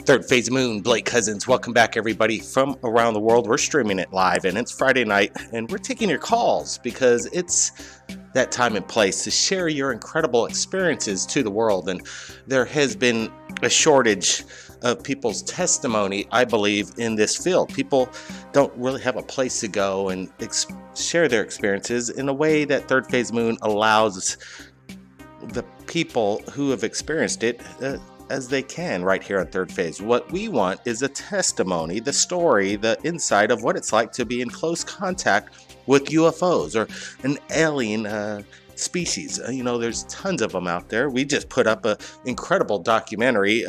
Third Phase of Moon, Blake Cousins. Welcome back, everybody, from around the world. We're streaming it live, and it's Friday night, and we're taking your calls because it's that time and place to share your incredible experiences to the world. And there has been a shortage of people's testimony, I believe, in this field. People don't really have a place to go and share their experiences in a way that Third Phase Moon allows the people who have experienced it as they can right here on Third Phase. What we want is a testimony, the story, the insight of what it's like to be in close contact with UFOs or an alien species. There's tons of them out there. We just put up an incredible documentary,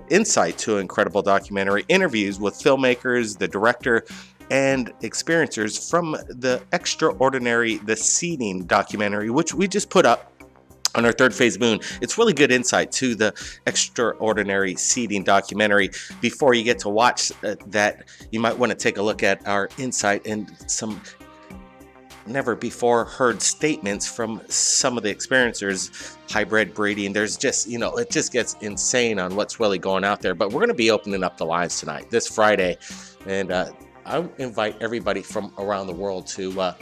insight to an incredible documentary, interviews with filmmakers, the director, and experiencers from the Extraordinary, the Seeding documentary, which we just put up on our Third Phase Moon. It's really good insight to the Extraordinary Seeding documentary. Before you get to watch that, you might want to take a look at our insight and some never before heard statements from some of the experiencers, hybrid breeding. There's just, it just gets insane on what's really going out there. But we're going to be opening up the lines tonight, this Friday. And I invite everybody from around the world to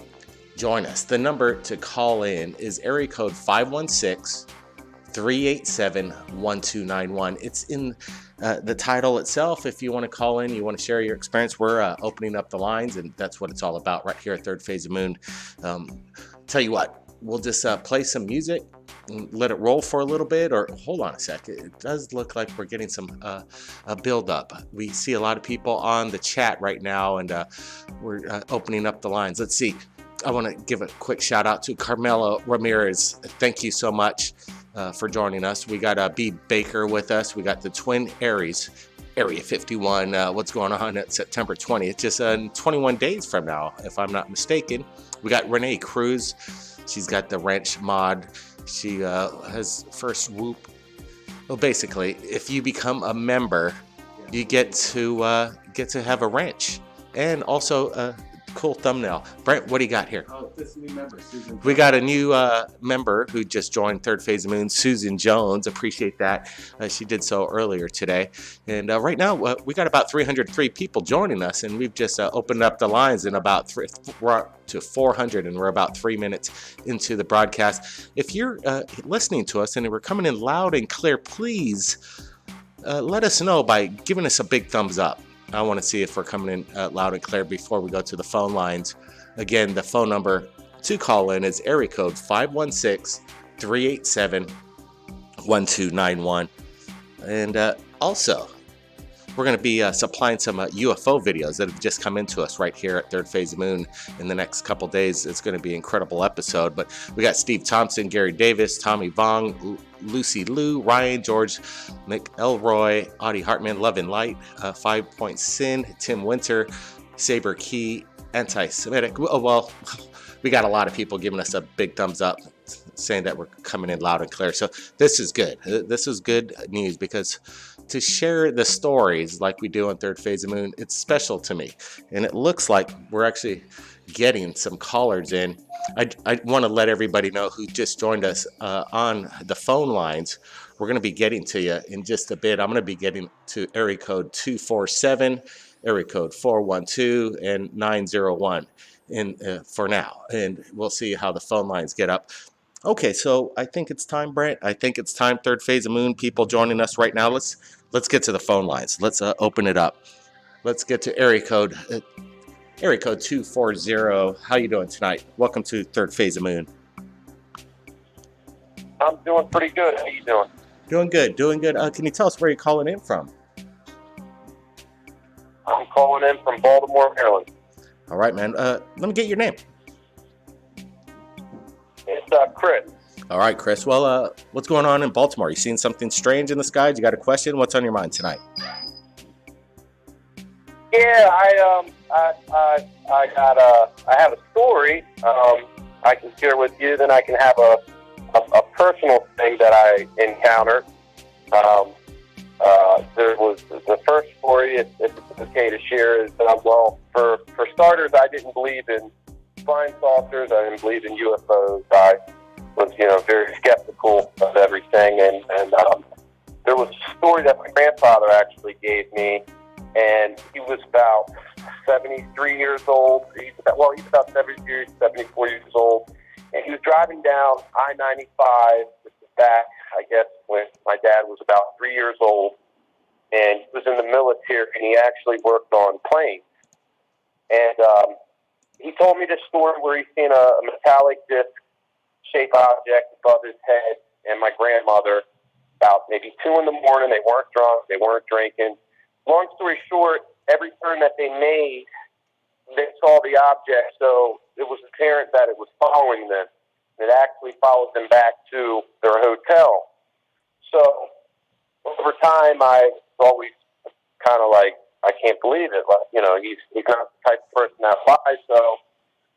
join us. The number to call in is area code 516-387-1291. It's in the title itself. If you want to call in, you want to share your experience, we're opening up the lines, and that's what it's all about right here at Third Phase of Moon. Tell you what, we'll just play some music and let it roll for a little bit, or hold on a sec. It does look like we're getting some build up. We see a lot of people on the chat right now, and we're opening up the lines. Let's see. I want to give a quick shout out to Carmelo Ramirez. Thank you so much for joining us. We got B. Baker with us. We got the Twin Aries, Area 51. What's going on at September 20th? Just 21 days from now, if I'm not mistaken. We got Renee Cruz. She's got the wrench mod. She has first whoop. Well, basically, if you become a member, you get to have a wrench and also cool thumbnail. Brent, what do you got here? Oh, this new member, Susan Jones. We got a new member who just joined Third Phase of Moon, Susan Jones. Appreciate that. She did so earlier today. And right now, we got about 303 people joining us, and we've just opened up the lines in about we're up to 400, and we're about 3 minutes into the broadcast. If you're listening to us and we're coming in loud and clear, please let us know by giving us a big thumbs up. I want to see if we're coming in loud and clear before we go to the phone lines. Again, the phone number to call in is area code 516-387-1291. And also, we're going to be supplying some UFO videos that have just come into us right here at Third Phase of Moon in the next couple days. It's going to be an incredible episode. But we got Steve Thompson, Gary Davis, Tommy Vong, Lucy Liu, Ryan, George McElroy, Audie Hartman, Love and Light, 5 Point Sin, Tim Winter, Saber Key, Anti-Semitic. Oh, well, we got a lot of people giving us a big thumbs up, saying that we're coming in loud and clear. So this is good. This is good news, because to share the stories like we do on Third Phase of Moon, it's special to me. And it looks like we're actually getting some callers in. I want to let everybody know who just joined us on the phone lines. We're going to be getting to you in just a bit. I'm going to be getting to area code 247, area code 412, and 901 for now. And we'll see how the phone lines get up. Okay, so I think it's time, Brent. I think it's time, Third Phase of Moon, people joining us right now. Let's get to the phone lines. Let's open it up. Let's get to area code 240. How you doing tonight? Welcome to Third Phase of Moon. I'm doing pretty good. How you doing? Doing good. Can you tell us where you're calling in from? I'm calling in from Baltimore, Maryland. All right, man. Let me get your name. It's Chris. All right, Chris. Well, what's going on in Baltimore? You seen something strange in the sky? You got a question? What's on your mind tonight? Yeah, I have a story I can share with you. Then I can have a personal thing that I encountered. There was the first story. If it's okay to share, is well, for starters, I didn't believe in flying saucers. I didn't believe in UFOs. I was, very skeptical of everything, and there was a story that my grandfather actually gave me, and he was about 73 years old. He's about 74 years old, and he was driving down I-95 back, I guess, when my dad was about 3 years old, and he was in the military, and he actually worked on planes. And he told me this story where he's seen a metallic disc-shaped object above his head, and my grandmother, about maybe 2 in the morning, they weren't drunk, they weren't drinking. Long story short, every turn that they made, they saw the object, so it was apparent that it was following them. It actually followed them back to their hotel. So over time, I always kind of like, I can't believe it. Like, you know, he's not the type of person that lies. So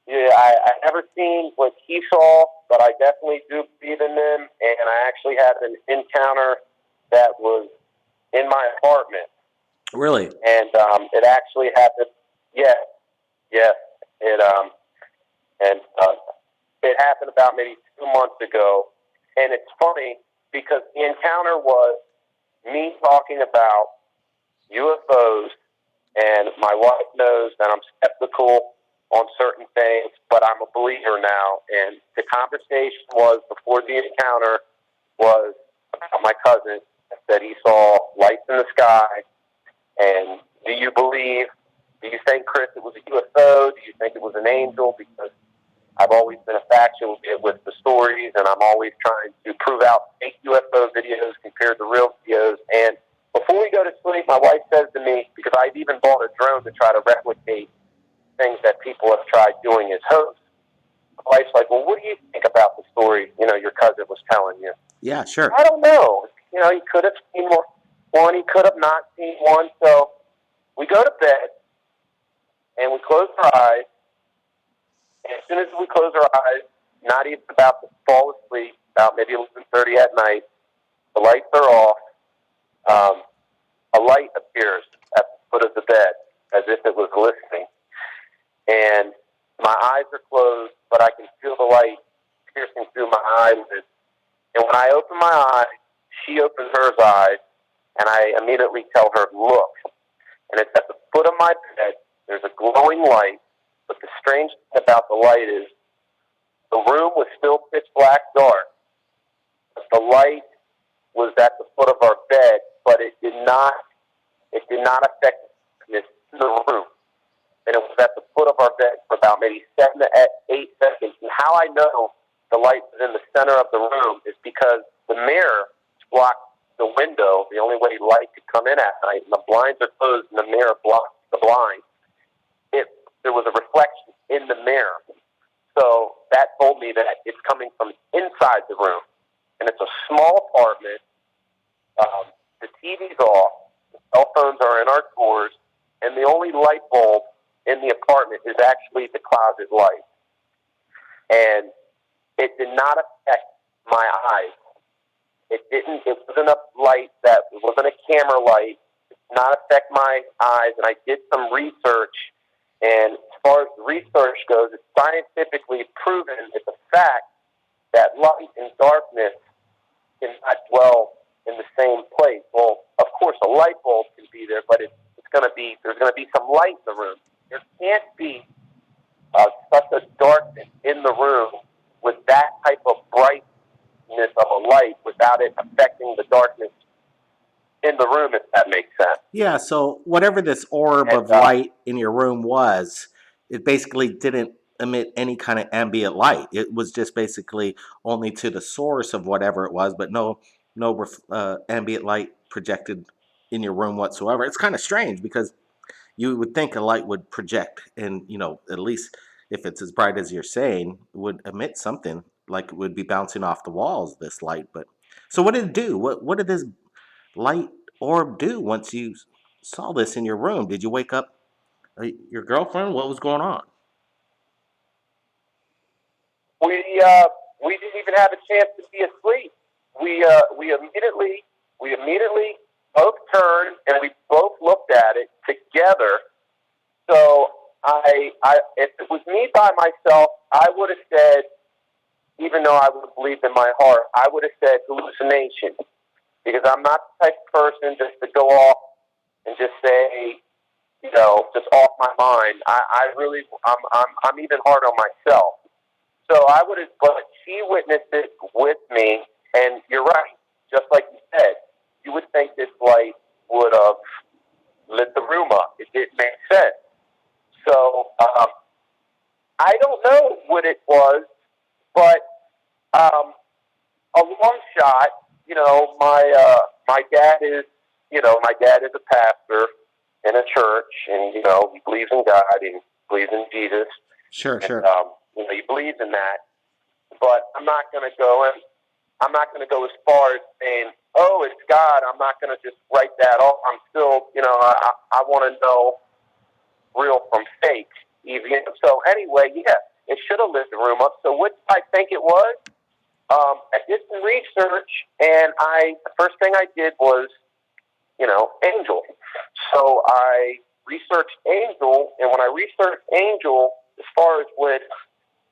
yeah, I never seen what he saw, but I definitely do believe in them. And I actually had an encounter that was in my apartment. Really? And it actually happened. Yeah. It happened about maybe 2 months ago. And it's funny because the encounter was me talking about UFOs, and my wife knows that I'm skeptical on certain things, but I'm a believer now. And the conversation was, before the encounter, was about my cousin that he saw lights in the sky. And do you think, Chris, it was a UFO? Do you think it was an angel? Because I've always been a faction with the stories, and I'm always trying to prove out fake UFO videos compared to real videos. And before we go to sleep, my wife says to me, because I've even bought a drone to try to replicate things that people have tried doing as hosts. My wife's like, well, what do you think about the story, you know, your cousin was telling you? Yeah, sure. I don't know. You know, he could have seen one, he could have not seen one. So we go to bed, and we close our eyes. And as soon as we close our eyes, not even about to fall asleep, about maybe 11:30 at night, the lights are off. A light appears at the foot of the bed, as if it was listening. And my eyes are closed, but I can feel the light piercing through my eyelids. And when I open my eyes, she opens her eyes, and I immediately tell her, look. And it's at the foot of my bed. There's a glowing light. But the strange thing about the light is the room was still pitch black dark. But the light was at the foot of our bed, but it did not affect the room. And it was at the foot of our bed for about maybe 7 to 8 seconds. And how I know the light was in the center of the room is because the mirror blocked the window, the only way light could come in at night, and the blinds are closed and the mirror blocks the blind. There was a reflection in the mirror. So that told me that it's coming from inside the room. And it's a small apartment. The TV's off. The cell phones are in our drawers. And the only light bulb in the apartment is actually the closet light. And it did not affect my eyes. It wasn't a light it wasn't a camera light. It did not affect my eyes. And I did some research. And as far as the research goes, it's scientifically proven, it's a fact, that light and darkness cannot dwell in the same place. Well, of course, a light bulb can be there, but there's going to be some light in the room. There can't be such a darkness in the room with that type of brightness of a light without it affecting the darkness in the room, if that makes sense. Yeah, so whatever this orb of light in your room was, it basically didn't emit any kind of ambient light. It was just basically only to the source of whatever it was, but no ambient light projected in your room whatsoever. It's kind of strange because you would think a light would project and, you know, at least if it's as bright as you're saying, would emit something like it would be bouncing off the walls, this light. But so what did it do? What did this light orb do once you saw this in your room? Did you wake up your girlfriend? What was going on? We didn't even have a chance to be asleep. We immediately both turned and we both looked at it together. So if it was me by myself, I would have said, even though I would have believed in my heart, I would have said hallucination. because I'm not the type of person just to go off and just say, just off my mind. I'm even hard on myself. So but she witnessed it with me, and you're right. Just like you said, you would think this light would have lit the room up. It didn't make sense. So I don't know what it was, but a long shot. My dad is a pastor in a church, and he believes in God and believes in Jesus. Sure, and, sure. He believes in that. But I'm not going to go as far as saying, "Oh, it's God." I'm not going to just write that off. I'm still, I want to know real from fake. Even so, anyway, yeah, it should have lit the room up. So what I think it was, I did some research, and the first thing I did was, angel. So I researched angel, and when I researched angel, as far as what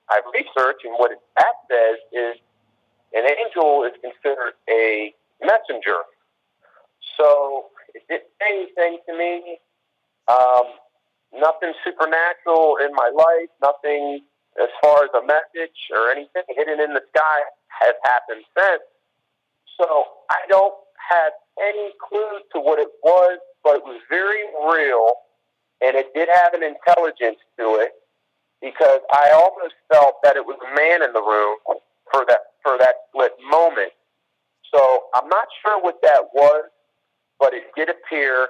I've researched and what that says is, an angel is considered a messenger. So it didn't say anything to me. Nothing supernatural in my life. Nothing as far as a message or anything hidden in the sky has happened since. So I don't have any clue to what it was, but it was very real, and it did have an intelligence to it, because I almost felt that it was a man in the room for that split moment. So I'm not sure what that was, but it did appear,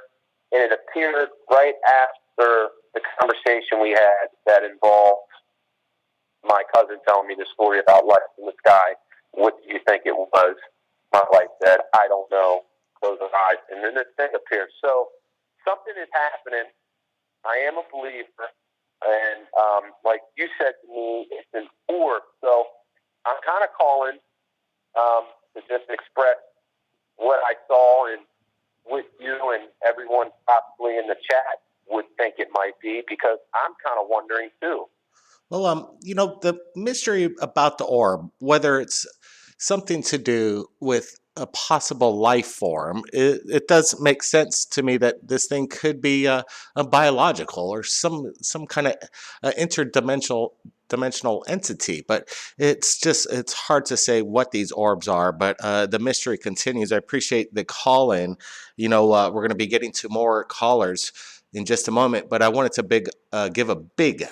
and it appeared right after the conversation we had that involved my cousin telling me the story about light in the sky. What do you think it was? My wife said, "I don't know." Close her eyes, and then this thing appeared. So something is happening. I am a believer, and like you said to me, it's an orb. So I'm kind of calling to just express what I saw and what you and everyone possibly in the chat would think it might be, because I'm kind of wondering too. Well, the mystery about the orb, whether it's something to do with a possible life form, it does make sense to me that this thing could be a biological or some kind of interdimensional entity. But it's hard to say what these orbs are. But the mystery continues. I appreciate the call in. We're going to be getting to more callers in just a moment, but I wanted to give a big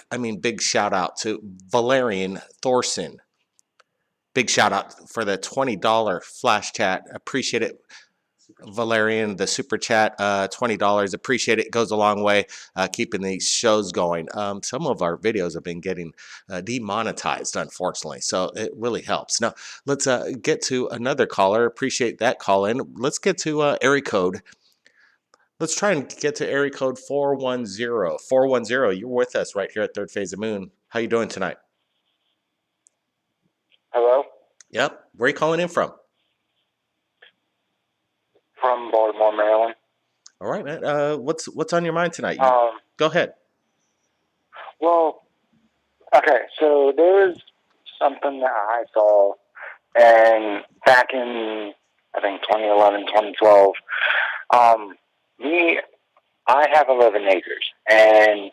shout out to Valerian Thorson. Big shout out for the $20 flash chat. Appreciate it, Valerian. The super chat, $20. Appreciate it. It goes a long way, keeping these shows going. Some of our videos have been getting demonetized, unfortunately, so it really helps. Now, let's get to another caller. Appreciate that call in. Let's get to area code. Let's try and get to area code 410. 410, you're with us right here at Third Phase of Moon. How you doing tonight? Hello? Yep. Where are you calling in from? From Baltimore, Maryland. All right, man. What's on your mind tonight? Go ahead. Well, okay, so there was something that I saw, and back in, I think, 2011, 2012, I have 11 acres, and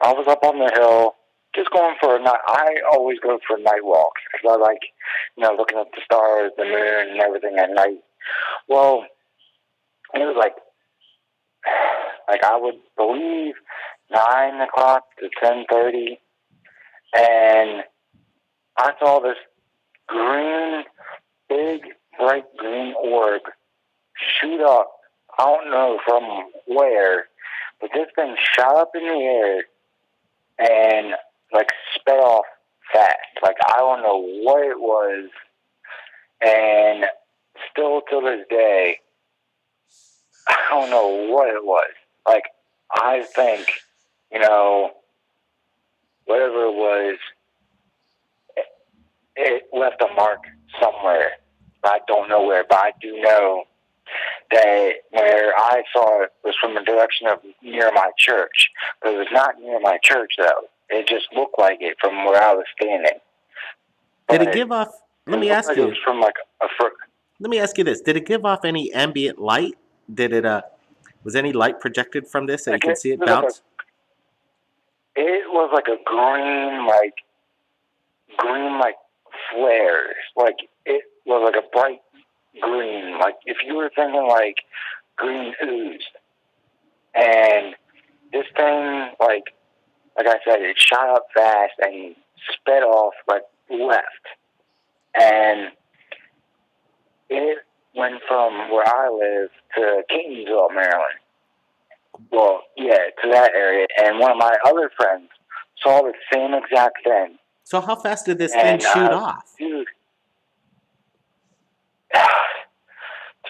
I was up on the hill just going for a night. I always go for night walks because I like, looking at the stars, the moon, and everything at night. Well, it was like I would believe 9 o'clock to 10:30, and I saw this green, big, bright green orb shoot up. I don't know from where, but this thing shot up in the air and sped off fast. I don't know what it was, and still to this day, I don't know what it was. I think, whatever it was, it left a mark somewhere. I don't know where, but I do know that where I saw it was from the direction of near my church. But it was not near my church, though. It just looked like it from where I was standing. Did it give off? Let me ask you. It was from a Let me ask you this: did it give off any ambient light? Did it? Was any light projected from this that you Like can it, see it was like bounce? it was like a green like flares. Like it was like a bright green. Like if you were thinking like green ooze, and this thing like I said, it shot up fast and sped off like left, and it went from where I live to Catonsville, Maryland. Well, yeah, to that area. And one of my other friends saw the same exact thing. So how fast did this thing shoot off? Dude, to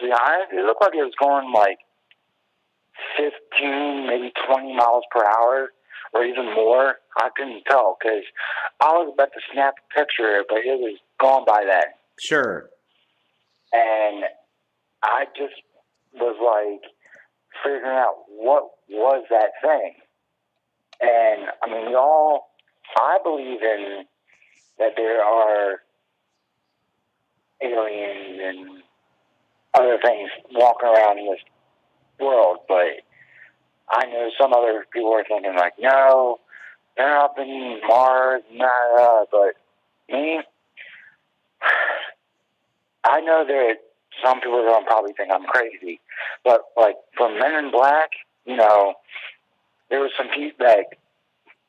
be honest, it looked like it was going like 15, maybe 20 miles per hour, or even more. I couldn't tell because I was about to snap a picture, but it was gone by then. Sure. And I just was like figuring out what was that thing. And I mean, I believe in that there are aliens and other things walking around in this world, but I know some other people are thinking like, no, they're not in Mars, but me, I know that some people are going to probably think I'm crazy, but like from Men in Black, there was some feedback,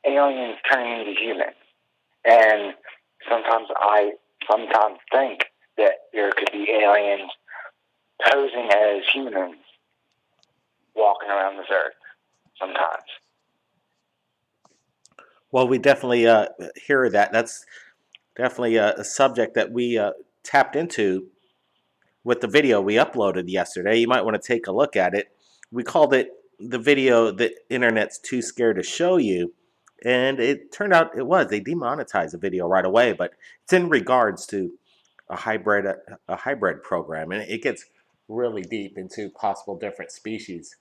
aliens turning into humans, and I sometimes think that there could be aliens posing as humans walking around this earth sometimes. Well, we definitely hear that. That's definitely a subject that we tapped into with the video we uploaded yesterday. You might want to take a look at it. We called it the video the internet's too scared to show you. And it turned out they demonetized the video right away, but it's in regards to a hybrid program, and it gets really deep into possible different species.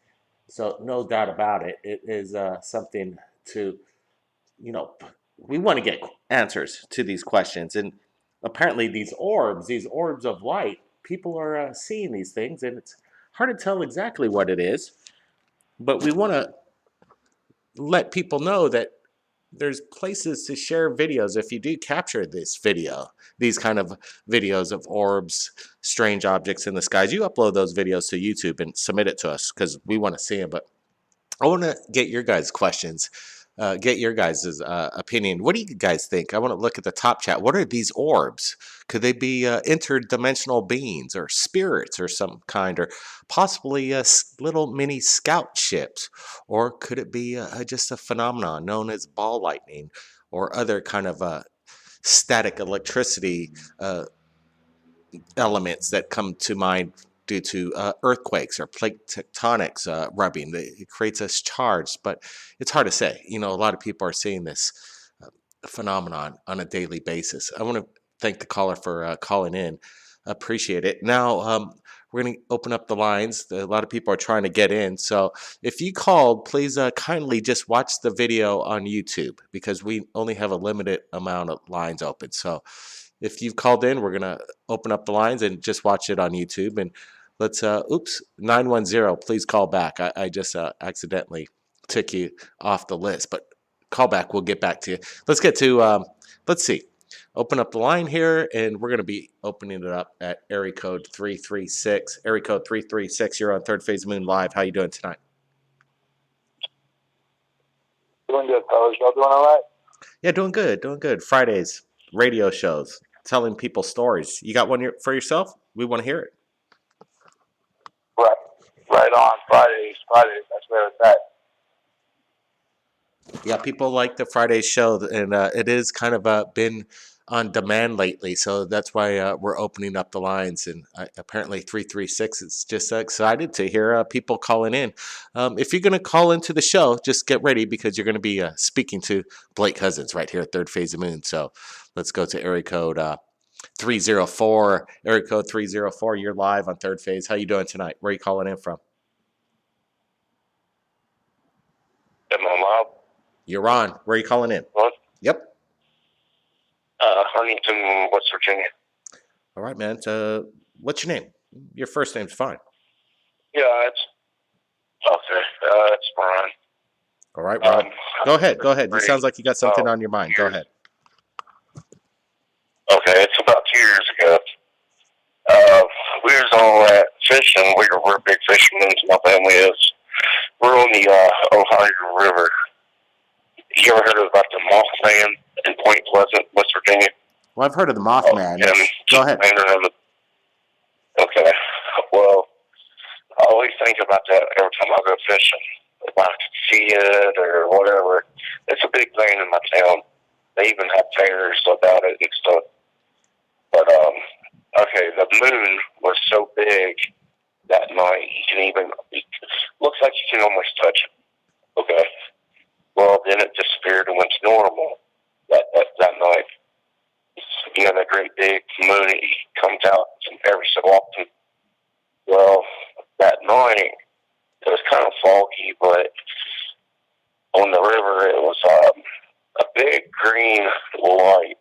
So no doubt about it, it is something to, you know, we want to get answers to these questions. And apparently these orbs of light, people are seeing these things, and it's hard to tell exactly what it is. But we want to let people know that there's places to share videos. If you do capture these kind of videos of orbs, strange objects in the skies, you upload those videos to YouTube and submit it to us because we want to see them. But I want to get your guys' questions, get your guys' opinion. What do you guys think? I want to look at the top chat. What are these orbs? Could they be interdimensional beings or spirits or some kind, or possibly little mini scout ships? Or could it be just a phenomenon known as ball lightning or other kind of static electricity elements that come to mind due to earthquakes or plate tectonics rubbing? It creates a charge, but it's hard to say. A lot of people are seeing this phenomenon on a daily basis. I want to thank the caller for calling in. Appreciate it. Now, we're going to open up the lines. A lot of people are trying to get in. So if you called, please kindly just watch the video on YouTube because we only have a limited amount of lines open. So if you've called in, we're going to open up the lines and just watch it on YouTube. And let's, 910, please call back. I just accidentally took you off the list, but call back. We'll get back to you. Let's get to, let's see. Open up the line here, and we're going to be opening it up at area code 336. Area code 336, you're on Third Phase Moon Live. How you doing tonight? Doing good, fellas. Y'all doing all right? Yeah, doing good. Fridays, radio shows, telling people stories. You got one for yourself? We want to hear it. Right on. Fridays. That's where it's at. Yeah, people like the Friday show, and it is kind of been on demand lately, so that's why we're opening up the lines. And apparently 336 is just excited to hear people calling in. If you're going to call into the show, just get ready because you're going to be speaking to Blake Cousins right here at Third Phase of Moon. So let's go to area code 304. Area code 304, you're live on Third Phase. How you doing tonight? Where are you calling in from? Am I loud? You're on. Where are you calling in? What? Yep. Huntington, West Virginia. All right, man. What's your name? Your first name's fine. Yeah, it's okay. It's Brian. All right, Ron. Go ahead. Go ahead. It sounds like you got something on your mind. Go ahead. Okay, it's about 2 years ago. We was all at fishing. We're big fishermen. My family is. We're on the Ohio River. You ever heard about the Mothman in Point Pleasant, West Virginia? Well, I've heard of the Mothman. Go ahead. Okay. Well, I always think about that every time I go fishing. If I could see it or whatever. It's a big thing in my town. They even have fairs about it and stuff. But, okay, the moon was so big that night, it looks like you can almost touch it. Okay. Well, then it disappeared and went to normal that night. You know, that great big moon, it comes out every so often. Well, that night, it was kind of foggy, but on the river, it was a big green light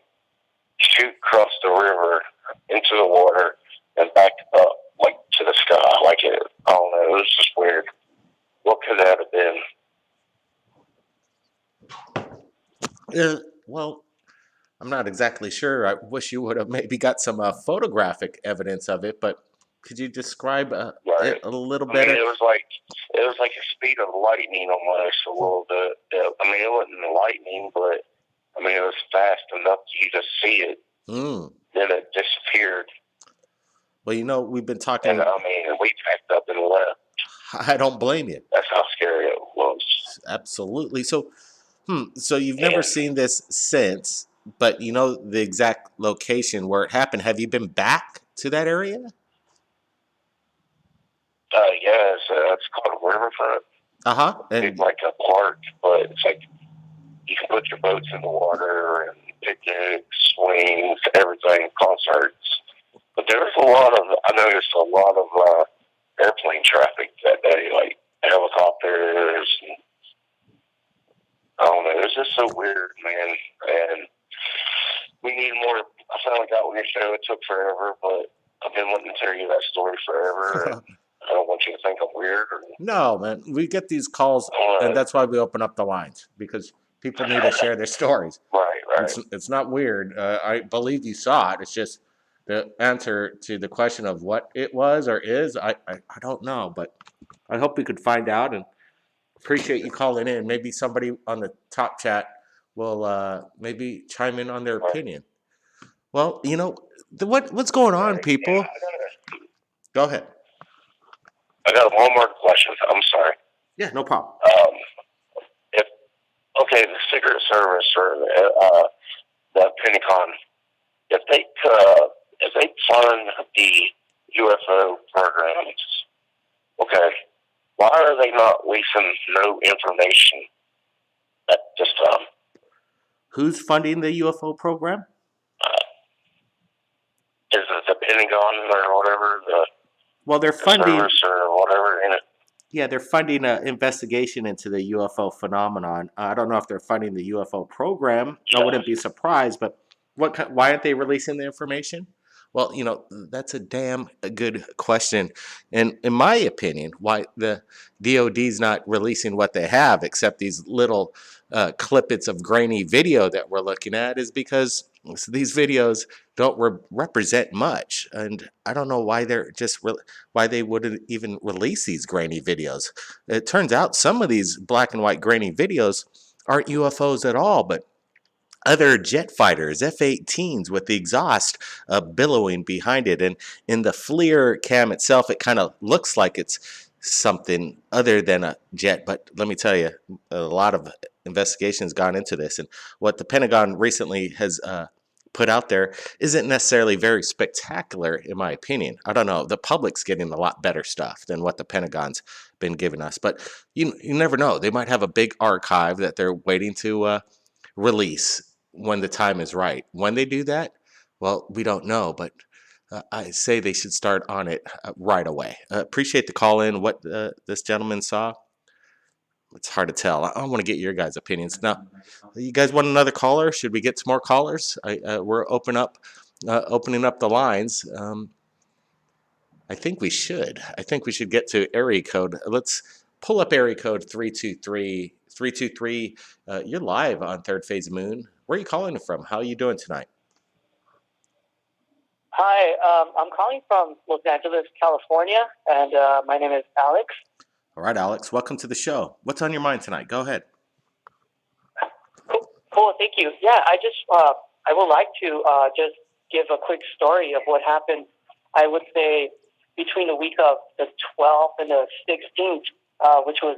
shoot across the river into the water and back up, like, to the sky. Like, I don't know, it was just weird. What could that have been? Well, I'm not exactly sure. I wish you would have maybe got some photographic evidence of it, but could you describe it a little better? I mean, it was like a speed of lightning almost, a little bit. I mean, it wasn't lightning, but I mean, it was fast enough for you to see it. Then it disappeared. Well, you know, we've been talking. And I mean, we packed up and left. I don't blame you. That's how scary it was. Absolutely. So you've never seen this since, but you know the exact location where it happened. Have you been back to that area? Yeah, it's called a riverfront. It's like a park, but it's like you can put your boats in the water and picnics, swings, everything, concerts. But I noticed a lot of airplane traffic that day, like helicopters. And, I don't know, it's just so weird, man. And we need more. I finally got on your show. It took forever, but I've been wanting to tell you that story forever. I don't want you to think I'm weird. No, man. We get these calls, and that's why we open up the lines, because people need to share their stories. Right. It's not weird. I believe you saw it. It's just the answer to the question of what it was or is. I don't know, but I hope we could find out, and appreciate you calling in. Maybe somebody on the top chat will maybe chime in on their opinion. Well, you know, what's going on, people? Go ahead. I got one more question. I'm sorry. Yeah, no problem. The Secret Service or the Pentagon, if they fund the UFO programs, okay, why are they not releasing no information at this time? Who's funding the UFO program? Is it the Pentagon or whatever? Well, they're funding or whatever in it. Yeah, they're funding an investigation into the UFO phenomenon. I don't know if they're funding the UFO program. I wouldn't be surprised, but why aren't they releasing the information? Well, you know, that's a damn good question. And in my opinion, why the DOD's not releasing what they have, except these little clippets of grainy video that we're looking at, is because these videos don't represent much. And I don't know why why they wouldn't even release these grainy videos. It turns out some of these black and white grainy videos aren't UFOs at all, but other jet fighters, F-18s with the exhaust billowing behind it. And in the FLIR cam itself, it kind of looks like it's something other than a jet. But let me tell you, a lot of investigations gone into this. And what the Pentagon recently has put out there isn't necessarily very spectacular, in my opinion. I don't know. The public's getting a lot better stuff than what the Pentagon's been giving us. But you never know. They might have a big archive that they're waiting to release when the time is right. When they do that, well, we don't know, but I say they should start on it right away. Appreciate the call in. What this gentleman saw, it's hard to tell. I want to get your guys' opinions. Now, you guys want another caller? Should we get some more callers? We're open up opening up the lines. I think we should. I think we should get to area code. Let's pull up area code 323. 323. You're live on Third Phase of Moon. Where are you calling from? How are you doing tonight? Hi, I'm calling from Los Angeles, California, and my name is Alex. All right, Alex. Welcome to the show. What's on your mind tonight? Go ahead. Cool, thank you. Yeah, I would like to just give a quick story of what happened. I would say between the week of the 12th and the 16th, which was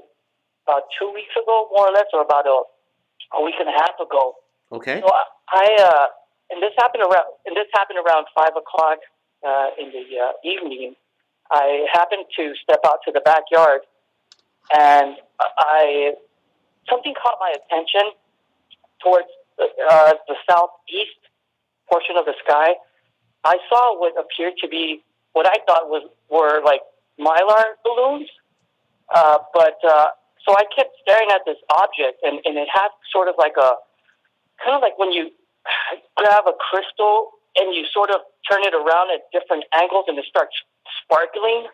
about 2 weeks ago, more or less, or about a week and a half ago. Okay. So and this happened around 5 o'clock in the evening. I happened to step out to the backyard, and something caught my attention towards the southeast portion of the sky. I saw what appeared to be what I thought were like mylar balloons, so I kept staring at this object, and it had sort of like kind of like when you grab a crystal and you sort of turn it around at different angles and it starts sparkling.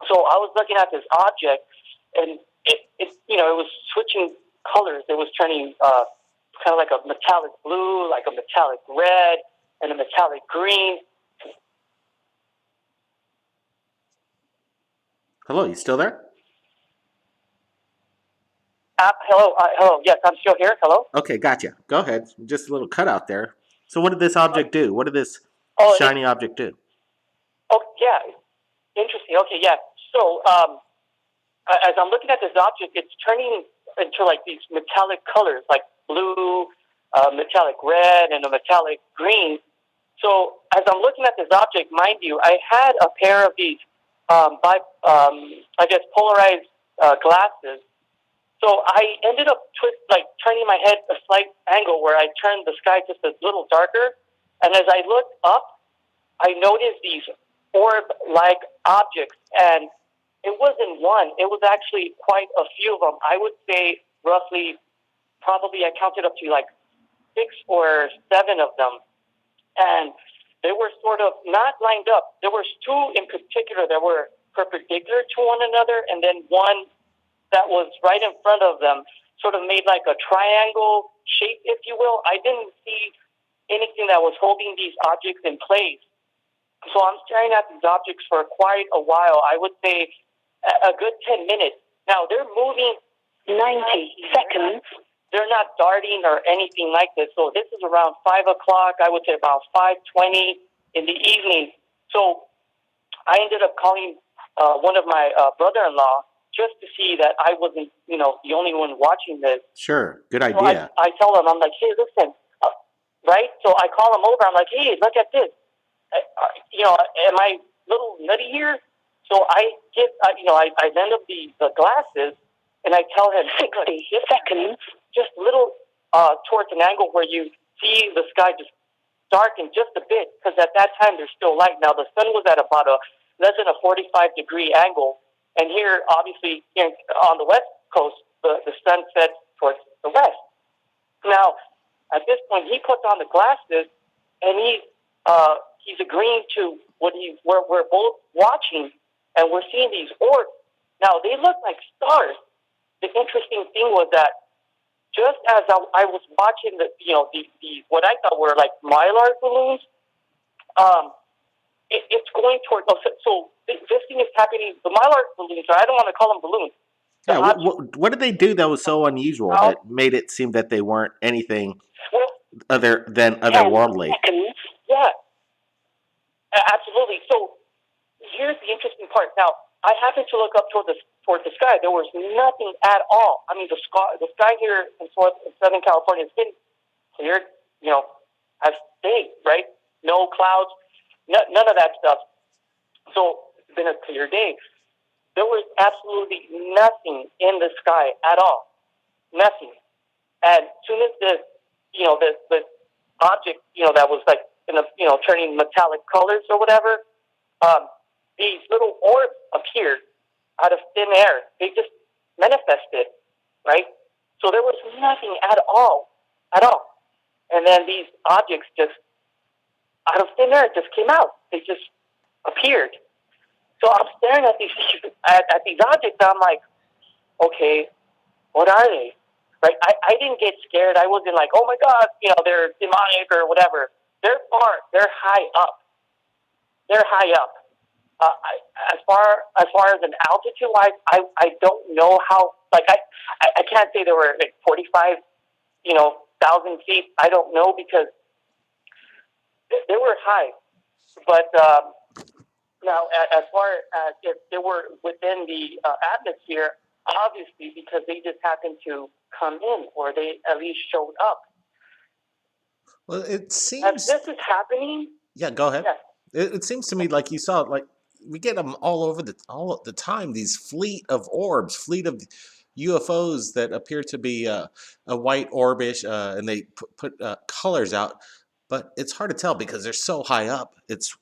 So I was looking at this object, and it was switching colors. It was turning kind of like a metallic blue, like a metallic red, and a metallic green. Hello, you still there? Hello. Yes, I'm still here. Hello. Okay, gotcha. Go ahead. Just a little cutout there. So what did this object do? What did this shiny object do? Oh, yeah. Interesting. Okay, yeah. So as I'm looking at this object, it's turning into like these metallic colors, like blue, metallic red, and a metallic green. So as I'm looking at this object, mind you, I had a pair of these, polarized glasses. So I ended up turning my head a slight angle where I turned the sky just a little darker. And as I looked up, I noticed these orb-like objects. And it wasn't one. It was actually quite a few of them. I would say probably I counted up to like 6 or 7 of them. And they were sort of not lined up. There were 2 in particular that were perpendicular to one another, and then one that was right in front of them, sort of made like a triangle shape, if you will. I didn't see anything that was holding these objects in place. So I'm staring at these objects for quite a while. I would say a good 10 minutes. Now, they're moving 90 seconds. They're not darting or anything like this. So this is around 5 o'clock. I would say about 5:20 in the evening. So I ended up calling one of my brother-in-law just to see that I wasn't, the only one watching this. Sure, good So idea. I tell him, I'm like, hey, listen, right? So I call him over. I'm like, hey, look at this. Am I a little nutty here? So I get, I lend him the glasses, and I tell him 60 seconds. Just a little towards an angle where you see the sky just darken just a bit, because at that time there's still light. Now the sun was at about less than a 45-degree angle, and here, obviously, on the west coast, the sun sets towards the west. Now, at this point, he puts on the glasses, and he's agreeing to we're both watching, and we're seeing these orbs. Now, they look like stars. The interesting thing was that just as I was watching the what I thought were like mylar balloons, it's going toward. So this thing is happening. The mylar balloons, I don't want to call them balloons. Yeah, what did they do that was so unusual that made it seem that they weren't anything other than otherworldly? Yeah, absolutely. So here's the interesting part. Now, I happened to look up toward the sky. There was nothing at all. I mean, the sky here in Southern California has been cleared, has stayed, right? No clouds, none of that stuff. So it's been a clear day. There was absolutely nothing in the sky at all. Nothing. And as soon as this object, that was like, turning metallic colors or whatever, these little orbs appeared out of thin air. They just manifested, right? So there was nothing at all. And then these objects just, out of thin air, it just came out. They just appeared. So I'm staring at these objects. And I'm like, okay, what are they? Right? I didn't get scared. I wasn't like, oh my God, they're demonic or whatever. They're high up. They're high up. As far as an altitude wise, I don't know how. Like I can't say they were like 45,000 feet. I don't know because they were high. But now, as far as if they were within the atmosphere, obviously because they just happened to come in or they at least showed up. Well, it As seems. this is happening. Yeah, go ahead. Yes. It seems to me like you saw, like we get them all the time. These fleet of orbs, fleet of UFOs that appear to be a white orbish, and they put colors out, but it's hard to tell because they're so high up. It's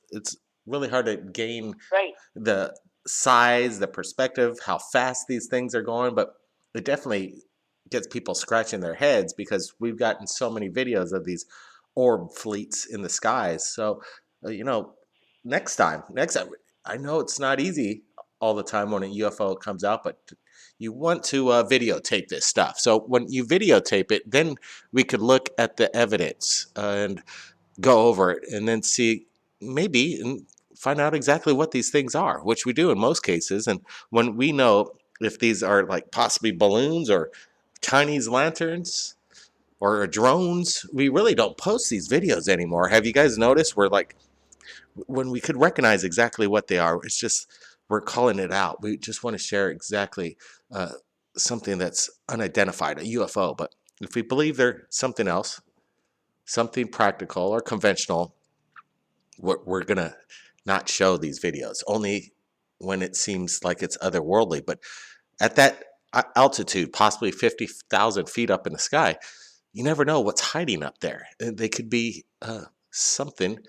really hard to gain Right. the size, the perspective, how fast these things are going. But it definitely gets people scratching their heads because we've gotten so many videos of these orb fleets in the skies. So, next time, I know it's not easy all the time when a UFO comes out, but you want to videotape this stuff. So when you videotape it, then we could look at the evidence and go over it and then see maybe and find out exactly what these things are, which we do in most cases. And when we know if these are like possibly balloons or Chinese lanterns or drones, we really don't post these videos anymore. Have you guys noticed? We're like, when we could recognize exactly what they are, it's just we're calling it out. We just want to share exactly something that's unidentified, a UFO. But if we believe they're something else, something practical or conventional, we're gonna not show these videos only when it seems like it's otherworldly. But at that altitude, possibly 50,000 feet up in the sky, you never know what's hiding up there. They could be something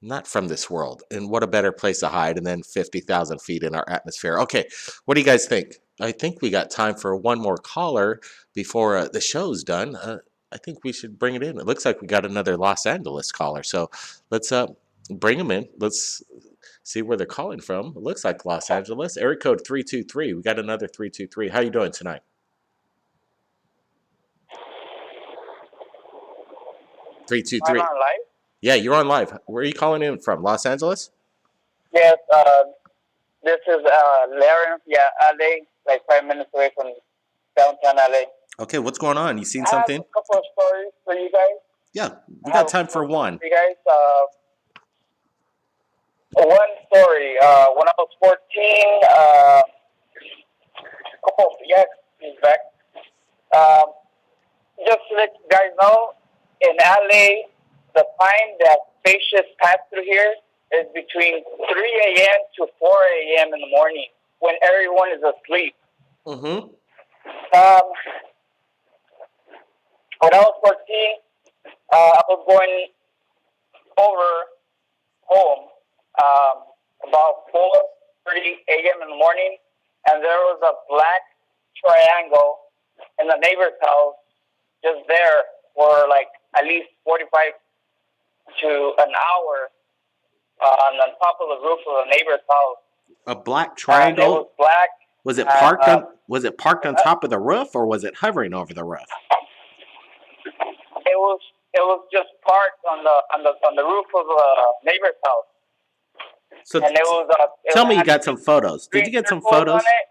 not from this world. And what a better place to hide and then 50,000 feet in our atmosphere. Okay, what do you guys think? I think we got time for one more caller before the show's done. I think we should bring it in. It looks like we got another Los Angeles caller. So let's bring them in. Let's see where they're calling from. It looks like Los Angeles. Area code 323. We got another 323. How you doing tonight? 323. I'm on live. Yeah, you're on live. Where are you calling in from? Los Angeles? Yes, this is Laren. Yeah, LA, like 5 minutes away from downtown LA. Okay, what's going on? You seen I something? have a couple of stories for you guys. Yeah, we got time for one. You guys, one story. When I was 14, couple of years back, just to let you guys know, in LA, the time that spaceships pass through here is between 3 a.m. to 4 a.m. in the morning when everyone is asleep. Mm-hmm. When I was 14, I was going over home about 4:30 a.m. in the morning, and there was a black triangle in the neighbor's house just there for like at least 45 to an hour on the top of the roof of the neighbor's house. A black And it triangle? was black. Was it parked on? Was it parked on top of the roof, or was it hovering over the roof? It was just parked on the roof of the neighbor's house. So And it was. tell me you got some photos. Did you get some photos? On it.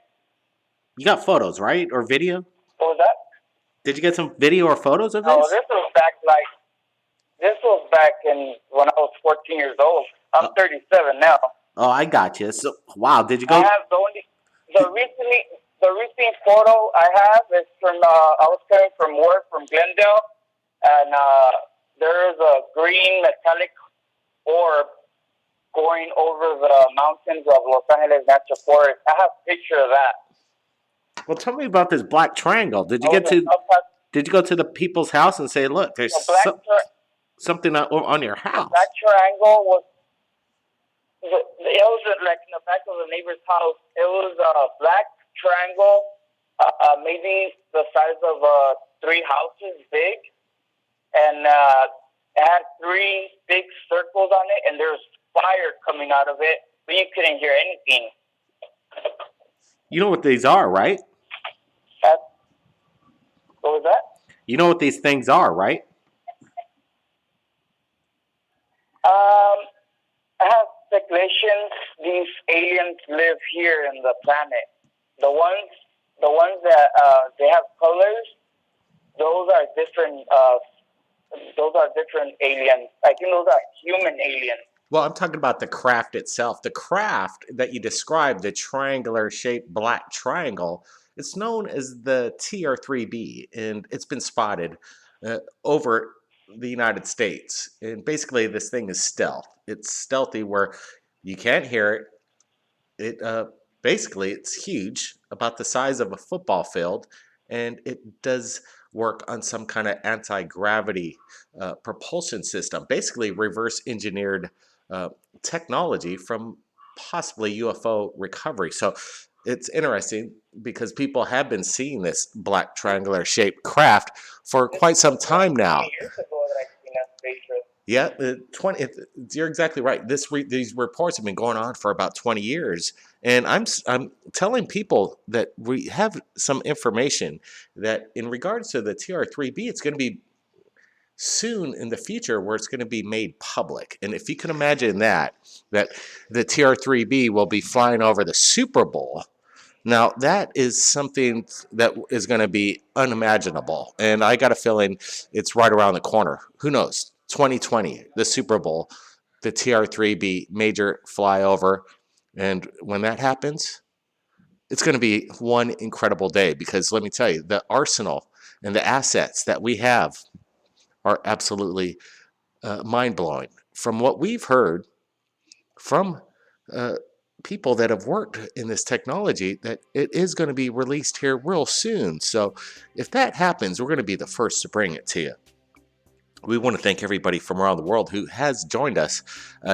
You got photos, right, or video? What was that? Did you get some video or photos of this? No, this was back in when I was 14 years old. I'm 37 now. Oh, I got you. So, wow, did you go? I have the recent photo I have is from I was coming from work from Glendale, and there is a green metallic orb going over the mountains of Los Angeles National Forest. I have a picture of that. Well, tell me about this black triangle. Did you Did you go to the people's house and say, "Look, there's something on your house"? That triangle was. It was like in the back of the neighbor's house. It was a black triangle, maybe the size of 3 houses big, and It had three big circles on it, and there was fire coming out of it, but you couldn't hear anything. You know what these are, right? What was that? You know what these things are, right? I have speculations. These aliens live here in the planet. The ones that they have colors. Those are different. Those are different aliens. I think those are human aliens. Well, I'm talking about the craft itself. The craft that you described, the triangular shaped black triangle, it's known as the TR3B, and it's been spotted over the United States. And basically, this thing is stealth. It's stealthy where you can't hear it. Basically, it's huge, about the size of a football field, and it does work on some kind of anti-gravity propulsion system, basically reverse engineered technology from possibly UFO recovery. So it's interesting because people have been seeing this black triangular shaped craft for quite some time now. 20 years ago that I seen that spaceship. Yeah, you're exactly right. These reports have been going on for about 20 years, and I'm telling people that we have some information that in regards to the TR3B, it's going to be soon in the future where it's going to be made public. And if you can imagine that the TR3B will be flying over the Super Bowl. Now, that is something that is going to be unimaginable. And I got a feeling it's right around the corner. Who knows? 2020, the Super Bowl, the TR3B major flyover. And when that happens, it's going to be one incredible day, because let me tell you, the arsenal and the assets that we have are absolutely mind-blowing. From what we've heard from people that have worked in this technology, that it is going to be released here real soon. So if that happens, we're going to be the first to bring it to you. We want to thank everybody from around the world who has joined us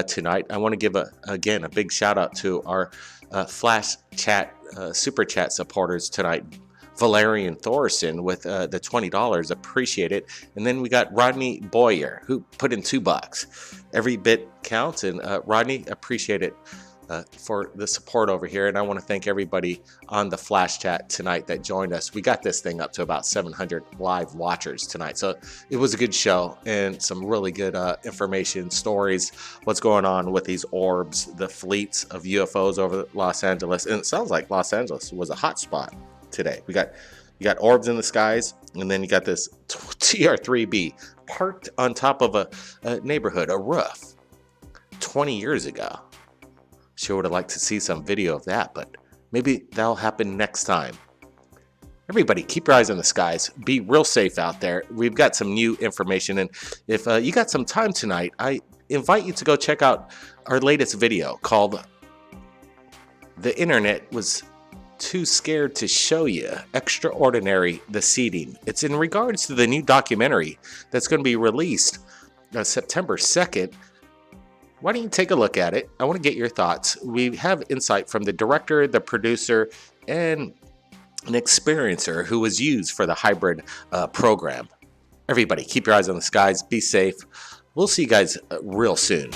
tonight. I want to give again a big shout out to our Flash Chat Super Chat supporters tonight. Valerian Thorson with the $20, appreciate it. And then we got Rodney Boyer who put in $2. Every bit counts, and Rodney, appreciate it for the support over here. And I want to thank everybody on the Flash Chat tonight that joined us. We got this thing up to about 700 live watchers tonight, so it was a good show and some really good information, stories, what's going on with these orbs, the fleets of UFOs over Los Angeles. And it sounds like Los Angeles was a hot spot today. You got orbs in the skies, and then you got this TR3B parked on top of a neighborhood, a roof, 20 years ago. Sure would have liked to see some video of that, but maybe that'll happen next time. Everybody, keep your eyes on the skies. Be real safe out there. We've got some new information, and if you got some time tonight, I invite you to go check out our latest video called "The Internet Was Too Scared to Show You Extraordinary the Seeding." It's in regards to the new documentary that's going to be released September 2nd. Why don't you take a look at it? I want to get your thoughts. We have insight from the director, the producer, and an experiencer who was used for the hybrid program. Everybody, keep your eyes on the skies. Be safe. We'll see you guys real soon.